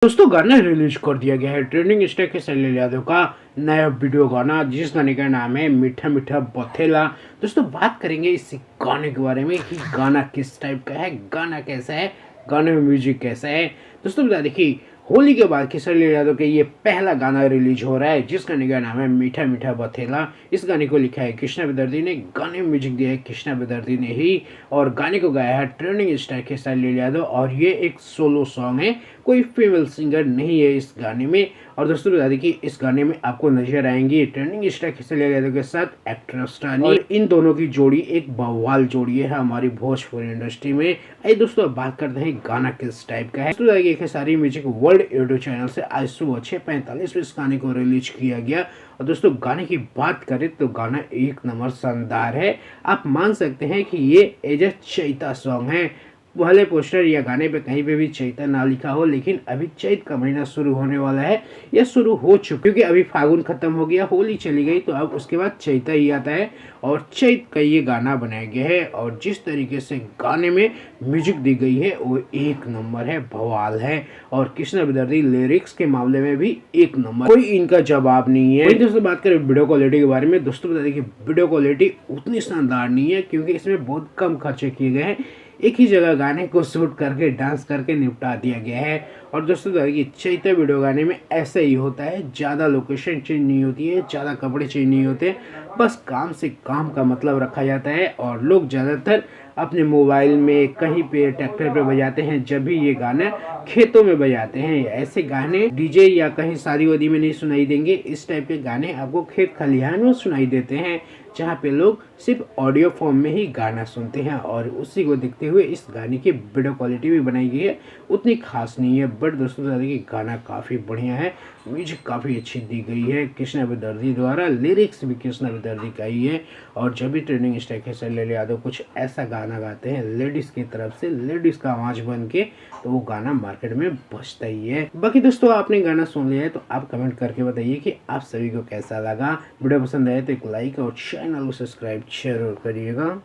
दोस्तों गाना रिलीज कर दिया गया है ट्रेंडिंग स्टार के सैलिल यादव का नया वीडियो गाना, जिस गाने का नाम है मीठा मीठा बथेला। दोस्तों बात करेंगे इस गाने के बारे में कि गाना किस टाइप का है, गाना कैसा है, गाने में म्यूजिक कैसा है। दोस्तों बता देखिए, होली के बाद खेसारी यादव के ये पहला गाना रिलीज हो रहा है जिस गाने का नाम है मीठा मीठा बथेला। इस गाने को लिखा है कृष्णा बेदर्दी ने, गाने में म्यूजिक दिया है कृष्णा बेदर्दी ने ही, और गाने को गाया है ट्रेंडिंग स्टार खेसारी यादव। और ये एक सोलो सॉन्ग है, कोई फीमेल सिंगर नहीं है इस गाने में। और दोस्तों बता दें कि इस गाने में आपको नजर आएंगी ट्रेंडिंग स्टार खेसारी यादव के साथ एक्ट्रेस रानी, और इन दोनों की जोड़ी एक बवाल जोड़ी है हमारी भोजपुरी इंडस्ट्री में। आइए दोस्तों बात करते हैं गाना किस टाइप का है। दोस्तों Khesari music world YouTube channel से आज सुबह 6:45 में इस गाने को रिलीज किया गया। और दोस्तों गाने की बात करें तो गाना एक नंबर शानदार है। आप मान सकते हैं कि ये एज ए चैता सॉन्ग है। भले पोस्टर या गाने पे कहीं पे भी चैता ना लिखा हो, लेकिन अभी चैत का महीना शुरू होने वाला है या शुरू हो चुका, क्योंकि अभी फागुन खत्म हो गया, होली चली गई, तो अब उसके बाद चैता ही आता है। और चैत का ये गाना बनाया गया है, और जिस तरीके से गाने में म्यूजिक दी गई है वो एक नंबर है, बवाल है। और कृष्णा बेदर्दी लिरिक्स के मामले में भी एक नंबर, कोई इनका जवाब नहीं है। दोस्तों बात करें वीडियो क्वालिटी के बारे में, दोस्तों बता दें कि वीडियो क्वालिटी उतनी शानदार नहीं है, क्योंकि इसमें बहुत कम खर्चे किए गए हैं। एक ही जगह गाने को शूट करके डांस करके निपटा दिया गया है। और दोस्तों चैता वीडियो गाने में ऐसा ही होता है, ज़्यादा लोकेशन चेंज नहीं होती है, ज़्यादा कपड़े चेंज नहीं होते, बस काम से काम का मतलब रखा जाता है। और लोग ज़्यादातर अपने मोबाइल में, कहीं पे ट्रैक्टर पे बजाते हैं, जब भी ये गाना खेतों में बजाते हैं। ऐसे गाने डीजे या कहीं शादी वादी में नहीं सुनाई देंगे, इस टाइप के गाने आपको खेत खलिहान में सुनाई देते हैं, जहाँ पे लोग सिर्फ ऑडियो फॉर्म में ही गाना सुनते हैं। और उसी को देखते हुए इस गाने की वीडियो क्वालिटी भी बनाई गई है, उतनी खास नहीं है, बट दोस्तों बता दें कि गाना काफ़ी बढ़िया है, म्यूजिक काफ़ी अच्छी दी गई है कृष्णा बेदर्दी द्वारा, लिरिक्स भी कृष्णा बेदर्दी का ही है। और जब भी ट्रेंडिंग स्टार खेसारी यादव कुछ ऐसा गाना गाते हैं लेडीज़ की तरफ से, लेडीज़ का आवाज़ बन के, तो वो गाना मार्केट में बजता ही है। बाकी दोस्तों आपने गाना सुन लिया है तो आप कमेंट करके बताइए कि आप सभी को कैसा लगा। वीडियो पसंद आए तो एक लाइक और चैनल को सब्सक्राइब जरूर करिएगा।